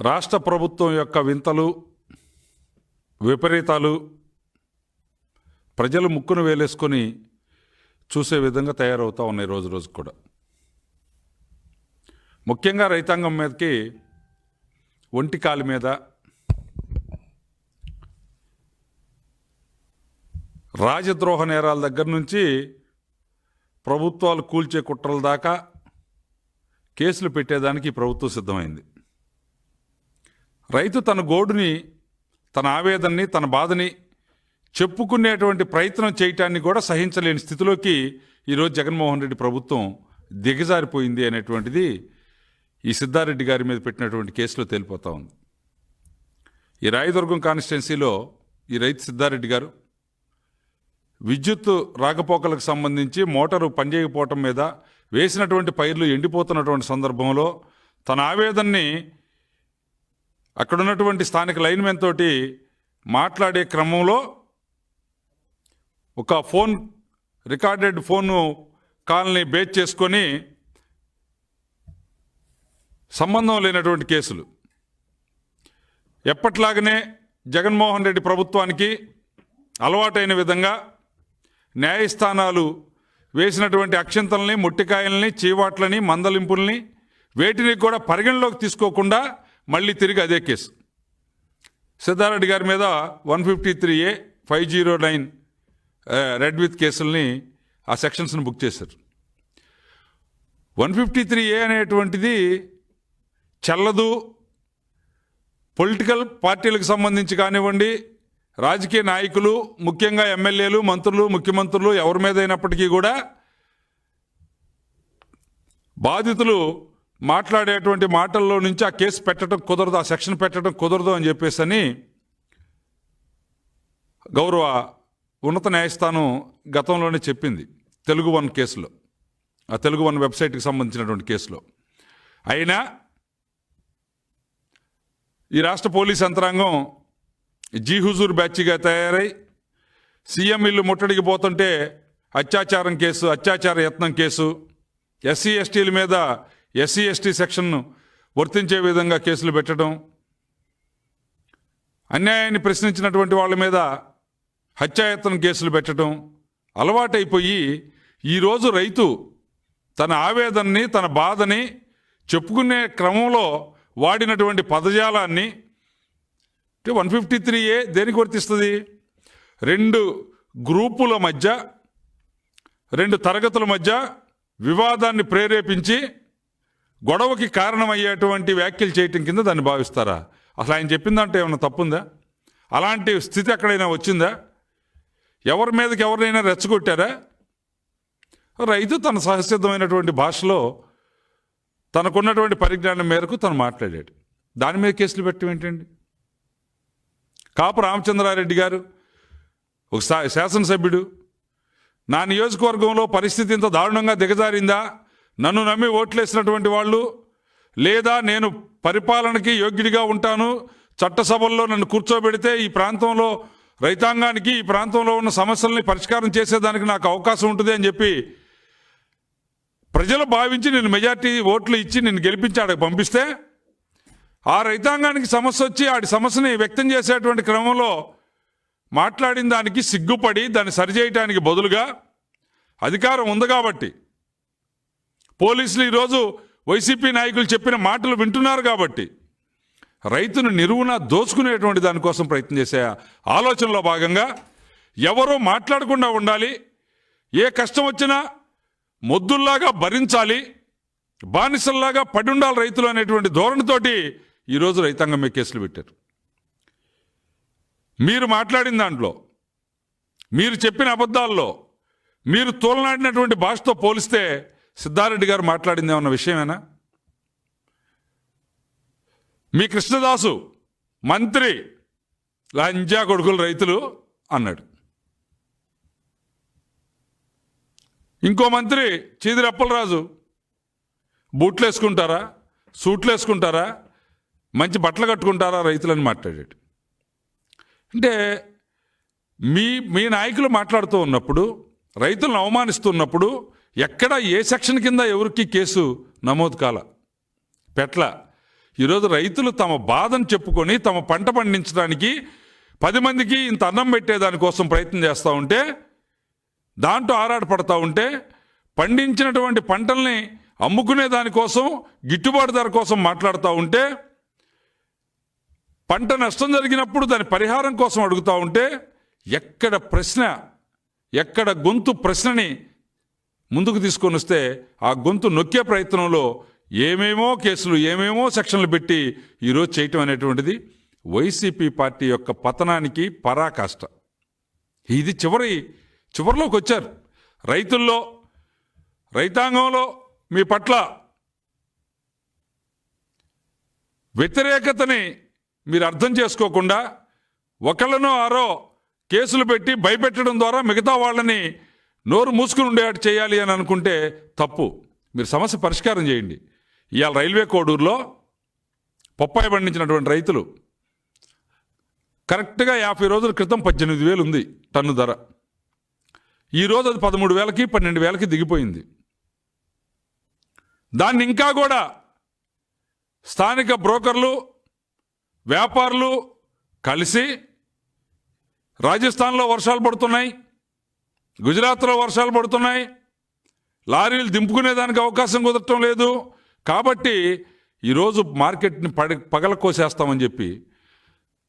రాష్ట్ర ప్రభుత్వం యొక్క వింతలు విపరీతాలు ప్రజలు ముక్కును వేలేసుకొని చూసే విధంగా తయారవుతూ ఉన్నాయి రోజు రోజు కూడా. ముఖ్యంగా రైతాంగం మీదకి ఒంటి కాలి మీద రాజద్రోహ నేరాల దగ్గర నుంచి ప్రభుత్వాలు కూల్చే కుట్రల దాకా కేసులు పెట్టేదానికి ప్రభుత్వం సిద్ధమైంది. రైతు తన గోడుని, తన ఆవేదనని, తన బాధని చెప్పుకునేటువంటి ప్రయత్నం చేయటాన్ని కూడా సహించలేని స్థితిలోకి ఈరోజు జగన్మోహన్ రెడ్డి ప్రభుత్వం దిగజారిపోయింది అనేటువంటిది ఈ సిద్ధారెడ్డి గారి మీద పెట్టినటువంటి కేసులో తేలిపోతూ ఉంది. ఈ రాయదుర్గం కాన్స్టిట్యున్సీలో ఈ రైతు సిద్ధారెడ్డి గారు విద్యుత్ రాకపోకలకు సంబంధించి మోటారు పనిచేయకపోవటం మీద వేసినటువంటి పైర్లు ఎండిపోతున్నటువంటి సందర్భంలో తన ఆవేదనని అక్కడున్నటువంటి స్థానిక లైన్మెన్ తోటి మాట్లాడే క్రమంలో ఒక రికార్డెడ్ ఫోను కాల్ని బేస్ చేసుకొని సంబంధం లేనటువంటి కేసులు. ఎప్పట్లాగనే జగన్మోహన్ రెడ్డి ప్రభుత్వానికి అలవాటైన విధంగా న్యాయస్థానాలు వేసినటువంటి అక్షింతల్ని, ముట్టికాయల్ని, చీవాట్లని, మందలింపుల్ని వేటిని కూడా పరిగణలోకి తీసుకోకుండా మళ్ళీ తిరిగి అదే కేసు సిద్ధారెడ్డి గారి మీద 153A 509 రెడ్ విత్ కేసుల్ని ఆ సెక్షన్స్ని బుక్ చేశారు. 153A అనేటువంటిది చెల్లదు. పొలిటికల్ పార్టీలకు సంబంధించి కానివ్వండి, రాజకీయ నాయకులు, ముఖ్యంగా ఎమ్మెల్యేలు, మంత్రులు, ముఖ్యమంత్రులు ఎవరి మీద అయినప్పటికీ కూడా బాధితులు మాట్లాడేటువంటి మాటల్లో నుంచి ఆ కేసు పెట్టడం కుదరదు, ఆ సెక్షన్ పెట్టడం కుదరదు అని చెప్పేసి గౌరవ ఉన్నత న్యాయస్థానం గతంలోనే చెప్పింది. తెలుగు వన్ కేసులో, ఆ తెలుగు వన్ వెబ్సైట్కి సంబంధించినటువంటి కేసులో. అయినా ఈ రాష్ట్ర పోలీస్ యంత్రాంగం జీ హుజూర్ బ్యాచ్గా తయారై సీఎం ఇల్లు ముట్టడికి పోతుంటే అత్యాచారం కేసు, అత్యాచార యత్నం కేసు, ఎస్సీ ఎస్టీల మీద ఎస్సీ ఎస్టీ సెక్షన్ను వర్తించే విధంగా కేసులు పెట్టడం, అన్యాయాన్ని ప్రశ్నించినటువంటి వాళ్ళ మీద హత్యాయత్నం కేసులు పెట్టడం అలవాటైపోయి ఈరోజు రైతు తన ఆవేదనని, తన బాధని చెప్పుకునే క్రమంలో వాడినటువంటి పదజాలాన్ని 153A దేనికి వర్తిస్తుంది? 2 గ్రూపుల మధ్య, 2 తరగతుల మధ్య వివాదాన్ని ప్రేరేపించి గొడవకి కారణమయ్యేటువంటి వ్యాఖ్యలు చేయటం కింద దాన్ని భావిస్తారా? అసలు ఆయన చెప్పిందంటే ఏమన్నా తప్పుందా? అలాంటి స్థితి ఎక్కడైనా వచ్చిందా? ఎవరి మీదకి ఎవరినైనా రెచ్చగొట్టారా? రైతు తన సహసిద్ధమైనటువంటి భాషలో తనకున్నటువంటి పరిజ్ఞానం మేరకు తను మాట్లాడాడు. దాని మీద కేసులు పెట్టడం ఏంటండి? కాపు రామచంద్రారెడ్డి గారు ఒక శాసనసభ్యుడు, నా నియోజకవర్గంలో పరిస్థితి ఇంత దారుణంగా దిగజారిందా, నన్ను నమ్మి ఓట్లేసినటువంటి వాళ్ళు, లేదా నేను పరిపాలనకి యోగ్యుడిగా ఉంటాను, చట్టసభల్లో నన్ను కూర్చోబెడితే ఈ ప్రాంతంలో రైతాంగానికి, ఈ ప్రాంతంలో ఉన్న సమస్యల్ని పరిష్కారం చేసేదానికి నాకు అవకాశం ఉంటుంది అని చెప్పి ప్రజలు భావించి నేను మెజార్టీ ఓట్లు ఇచ్చి నేను గెలిపించి ఆడికి పంపిస్తే, ఆ రైతాంగానికి సమస్య వచ్చి ఆడి సమస్యని వ్యక్తం చేసేటువంటి క్రమంలో మాట్లాడిన దానికి సిగ్గుపడి దాన్ని సరిచేయటానికి బదులుగా అధికారం ఉంది కాబట్టి, పోలీసులు ఈరోజు వైసీపీ నాయకులు చెప్పిన మాటలు వింటున్నారు కాబట్టి రైతును నిలువున దోచుకునేటువంటి దానికోసం ప్రయత్నం చేసే ఆలోచనలో భాగంగా ఎవరూ మాట్లాడకుండా ఉండాలి, ఏ కష్టం వచ్చినా మొద్దుల్లాగా భరించాలి, బానిసల్లాగా పడి ఉండాలి రైతులు అనేటువంటి ధోరణితోటి ఈరోజు రైతాంగం మీద కేసులు పెట్టారు. మీరు మాట్లాడిన దాంట్లో, మీరు చెప్పిన అబద్ధాల్లో, మీరు తోలనాడినటువంటి భాషతో పోలిస్తే సిద్ధారెడ్డి గారు మాట్లాడింది ఏమన్న విషయమేనా? మీ కృష్ణదాసు మంత్రి లంజా కొడుకులు రైతులు అన్నాడు. ఇంకో మంత్రి చీదిరి అప్పలరాజు బూట్లు వేసుకుంటారా, సూట్లు వేసుకుంటారా, మంచి బట్టలు కట్టుకుంటారా రైతులని మాట్లాడాడు. అంటే మీ నాయకులు మాట్లాడుతూ ఉన్నప్పుడు, రైతులను అవమానిస్తున్నప్పుడు ఎక్కడ ఏ సెక్షన్ కింద ఎవరికి కేసు నమోదు కాల పెట్ల ఈరోజు రైతులు తమ బాధను చెప్పుకొని తమ పంట పండించడానికి 10 మందికి ఇంత అన్నం పెట్టేదానికోసం ప్రయత్నం చేస్తూ ఉంటే, దాంట్లో ఆరాటపడతా ఉంటే, పండించినటువంటి పంటల్ని అమ్ముకునే దానికోసం గిట్టుబాటు ధర కోసం మాట్లాడుతూ ఉంటే, పంట నష్టం జరిగినప్పుడు దాని పరిహారం కోసం అడుగుతూ ఉంటే, ఎక్కడ గొంతు ప్రశ్నని ముందుకు తీసుకొని వస్తే ఆ గొంతు నొక్కే ప్రయత్నంలో ఏమేమో కేసులు ఏమేమో సెక్షన్లు పెట్టి ఈరోజు చేయటం అనేటువంటిది వైసీపీ పార్టీ యొక్క పతనానికి పరాకాష్ట. ఇది చివరిలోకి వచ్చారు. రైతాంగంలో మీ పట్ల వ్యతిరేకతని మీరు అర్థం చేసుకోకుండా ఒకళ్ళనో ఆరో కేసులు పెట్టి భయపెట్టడం ద్వారా మిగతా వాళ్ళని నోరు మూసుకుని ఉండేటట్టు చేయాలి అని అనుకుంటే తప్పు. మీరు సమస్య పరిష్కారం చేయండి. ఇవాళ రైల్వే కోడూరులో పప్పాయి పండించినటువంటి రైతులు కరెక్ట్గా 50 రోజుల క్రితం 18,000 ఉంది టన్ను ధర. ఈరోజు అది 13,000కి 12,000కి దిగిపోయింది. దాన్ని ఇంకా కూడా స్థానిక బ్రోకర్లు వ్యాపారులు కలిసి, రాజస్థాన్లో వర్షాలు పడుతున్నాయి, గుజరాత్లో వర్షాలు పడుతున్నాయి, లారీలు దింపుకునేదానికి అవకాశం కుదరటం లేదు కాబట్టి ఈరోజు మార్కెట్ని పగలకోసేస్తామని చెప్పి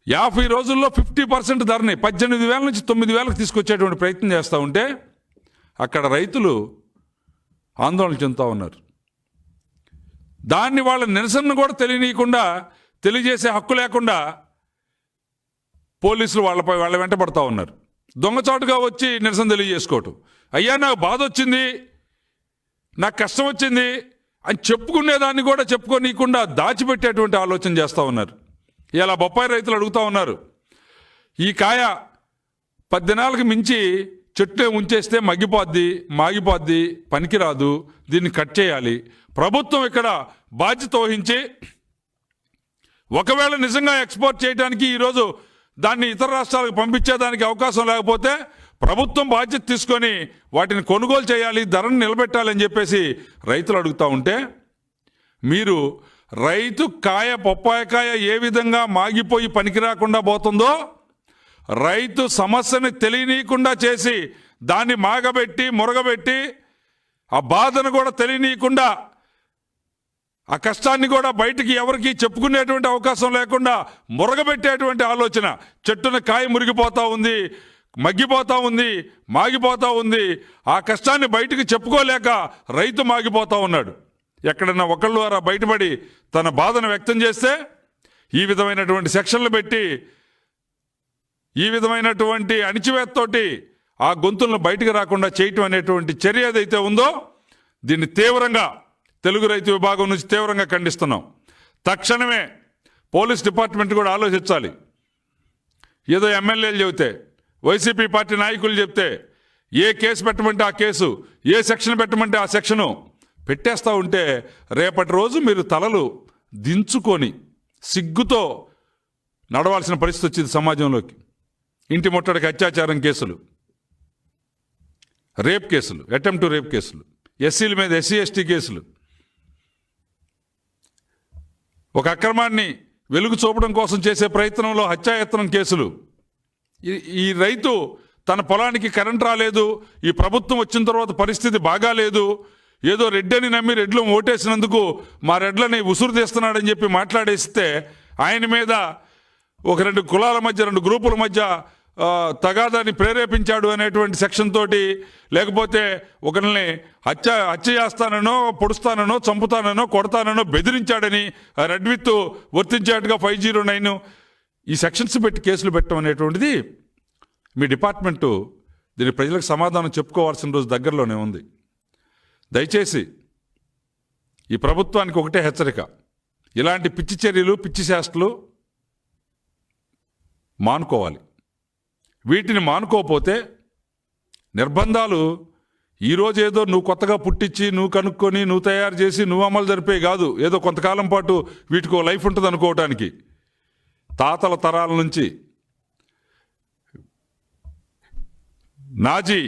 50 రోజుల్లో 50% ధరని 18,000 నుంచి 9,000కి తీసుకొచ్చేటువంటి ప్రయత్నం చేస్తూ ఉంటే అక్కడ రైతులు ఆందోళన చెందుతూ ఉన్నారు. దాన్ని వాళ్ళ నిరసనను కూడా తెలియజేసే హక్కు లేకుండా పోలీసులు వాళ్ళ వెంట పడుతూ ఉన్నారు. దొంగచాటుగా వచ్చి నిరసన తెలియజేసుకోవటం. అయ్యా నాకు బాధ వచ్చింది, నాకు కష్టం వచ్చింది అని చెప్పుకునేదాన్ని కూడా చెప్పుకోనీయకుండా దాచిపెట్టేటువంటి ఆలోచన చేస్తూ ఉన్నారు. ఇలా బొప్పాయి రైతులు అడుగుతూ ఉన్నారు, ఈ కాయ 10 దినాలకు మించి చెట్టు ఉంచేస్తే మాగిపోద్ది, పనికిరాదు, దీన్ని కట్ చేయాలి. ప్రభుత్వం ఇక్కడ బాధ్యత వహించి ఒకవేళ నిజంగా ఎక్స్పోర్ట్ చేయడానికి ఈరోజు దాన్ని ఇతర రాష్ట్రాలకు పంపించేదానికి అవకాశం లేకపోతే ప్రభుత్వం బాధ్యత తీసుకొని వాటిని కొనుగోలు చేయాలి, ధరను నిలబెట్టాలని చెప్పేసి రైతులు అడుగుతూ ఉంటే, మీరు రైతు పప్పాయకాయ ఏ విధంగా మాగిపోయి పనికిరాకుండా పోతుందో రైతు సమస్యని తెలియనీయకుండా చేసి దాన్ని మురగబెట్టి ఆ బాధను కూడా తెలియనీయకుండా ఆ కష్టాన్ని కూడా బయటికి ఎవరికి చెప్పుకునేటువంటి అవకాశం లేకుండా మురగబెట్టేటువంటి ఆలోచన. చెట్టున కాయ మురిగిపోతూ ఉంది, మగ్గిపోతూ ఉంది, మాగిపోతూ ఉంది. ఆ కష్టాన్ని బయటికి చెప్పుకోలేక రైతు మాగిపోతూ ఉన్నాడు. ఎక్కడన్నా ఒకళ్ళ ద్వారా బయటపడి తన బాధను వ్యక్తం చేస్తే ఈ విధమైనటువంటి సెక్షన్లు పెట్టి ఈ విధమైనటువంటి అణిచివేతతోటి ఆ గొంతులను బయటకు రాకుండా చేయటం అనేటువంటి చర్య ఏదైతే ఉందో దీన్ని తీవ్రంగా తెలుగు రైతు విభాగం నుంచి తీవ్రంగా ఖండిస్తున్నాం. తక్షణమే పోలీస్ డిపార్ట్మెంట్ కూడా ఆలోచించాలి. ఏదో ఎమ్మెల్యేలు చెబితే, వైసీపీ పార్టీ నాయకులు చెప్తే ఏ కేసు పెట్టమంటే ఆ కేసు, ఏ సెక్షన్ పెట్టమంటే ఆ సెక్షను పెట్టేస్తూ ఉంటే రేపటి రోజు మీరు తలలు దించుకొని సిగ్గుతో నడవాల్సిన పరిస్థితి వచ్చింది సమాజంలోకి. ఇంటి ముట్టడికి అత్యాచారం కేసులు, రేప్ కేసులు, అటెంప్ట్ టు రేప్ కేసులు, ఎస్సీల మీద ఎస్సీ ఎస్టీ కేసులు, ఒక అక్రమాన్ని వెలుగు చూపడం కోసం చేసే ప్రయత్నంలో హత్యాయత్నం కేసులు. ఈ రైతు తన పొలానికి కరెంట్ రాలేదు, ఈ ప్రభుత్వం వచ్చిన తర్వాత పరిస్థితి బాగాలేదు, ఏదో రెడ్డిని నమ్మి రెడ్లు ఓటేసినందుకు మా రెడ్లని ఉసురు తీస్తున్నాడని చెప్పి మాట్లాడేస్తే ఆయన మీద ఒక 2 కులాల మధ్య 2 గ్రూపుల మధ్య తగాదాన్ని ప్రేరేపించాడు అనేటువంటి సెక్షన్ తోటి, లేకపోతే ఒకరిని హత్య చేస్తానో పొడుస్తానో చంపుతానో కొడతానో బెదిరించాడని రెడ్ విత్ వర్తించేట్టుగా 509 ఈ సెక్షన్స్ పెట్టి కేసులు పెట్టడం అనేటువంటిది మీ డిపార్ట్మెంటు దీని ప్రజలకు సమాధానం చెప్పుకోవాల్సిన రోజు దగ్గరలోనే ఉంది. దయచేసి ఈ ప్రభుత్వానికి ఒకటే హెచ్చరిక, ఇలాంటి పిచ్చి చర్యలు పిచ్చి చేష్టలు మానుకోవాలి. వీటిని మానుకోకపోతే నిర్బంధాలు ఈరోజు ఏదో నువ్వు కొత్తగా పుట్టించి నువ్వు కనుక్కొని నువ్వు తయారు చేసి నువ్వు అమలు జరిపే కాదు, ఏదో కొంతకాలం పాటు వీటికో లైఫ్ ఉంటుంది అనుకోవటానికి. తాతల తరాల నుంచి నాజీ,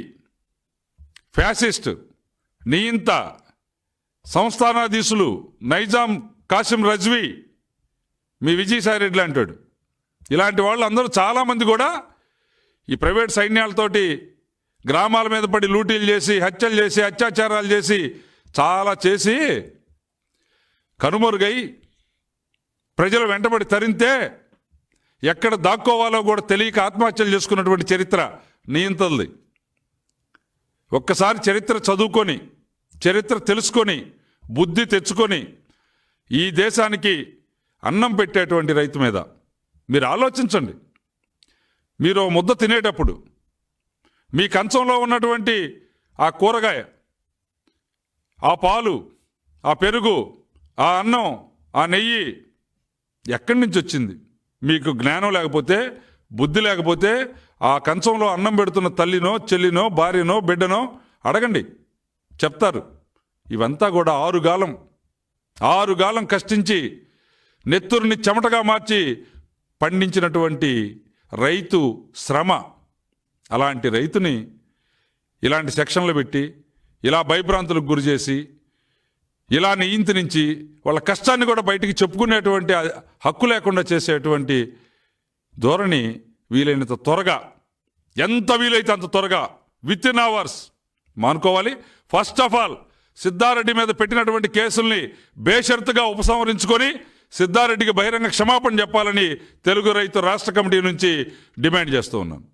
ఫ్యాసిస్ట్, నియంత సంస్థానాధీశులు, నైజాం, కాసిం రజ్వీ, మీ విజయసాయి రెడ్డి అంటాడు. ఇలాంటి వాళ్ళు అందరూ చాలామంది కూడా ఈ ప్రైవేట్ సైన్యాలతోటి గ్రామాల మీద పడి లూటీలు చేసి, హత్యలు చేసి, అత్యాచారాలు చేసి, చాలా చేసి కనుమరుగై ప్రజలు వెంటబడి తరింతే ఎక్కడ దాక్కోవాలో కూడా తెలియక ఆత్మహత్యలు చేసుకున్నటువంటి చరిత్ర నియంతది. ఒక్కసారి చరిత్ర చదువుకొని, చరిత్ర తెలుసుకొని, బుద్ధి తెచ్చుకొని ఈ దేశానికి అన్నం పెట్టేటువంటి రైతు మీద మీరు ఆలోచించండి. మీరు ముద్ద తినేటప్పుడు మీ కంచంలో ఉన్నటువంటి ఆ కూరగాయ, ఆ పాలు, ఆ పెరుగు, ఆ అన్నం, ఆ నెయ్యి ఎక్కడి నుంచి వచ్చింది? మీకు జ్ఞానం లేకపోతే, బుద్ధి లేకపోతే ఆ కంచంలో అన్నం పెడుతున్న తల్లినో, చెల్లినో, భార్యనో, బిడ్డనో అడగండి, చెప్తారు. ఇవంతా కూడా ఆరుగాలం కష్టించి నెత్తురుని చెమటగా మార్చి పండించినటువంటి రైతు శ్రమ. అలాంటి రైతుని ఇలాంటి సెక్షన్లు పెట్టి, ఇలా భయభ్రాంతులకు గురి చేసి, ఇలా నియంత్రించి వాళ్ళ కష్టాన్ని కూడా బయటికి చెప్పుకునేటువంటి హక్కు లేకుండా చేసేటువంటి ధోరణి వీలైనంత త్వరగా, ఎంత వీలైతే అంత త్వరగా, విత్ ఇన్ అవర్స్ మానుకోవాలి. ఫస్ట్ ఆఫ్ ఆల్ సిద్ధారెడ్డి మీద పెట్టినటువంటి కేసుల్ని బేషరతుగా ఉపసంహరించుకొని సిద్ధారెడ్డికి బహిరంగ క్షమాపణ చెప్పాలని తెలుగు రైతు రాష్ట్ర కమిటీ నుంచి డిమాండ్ చేస్తూ ఉన్నాను.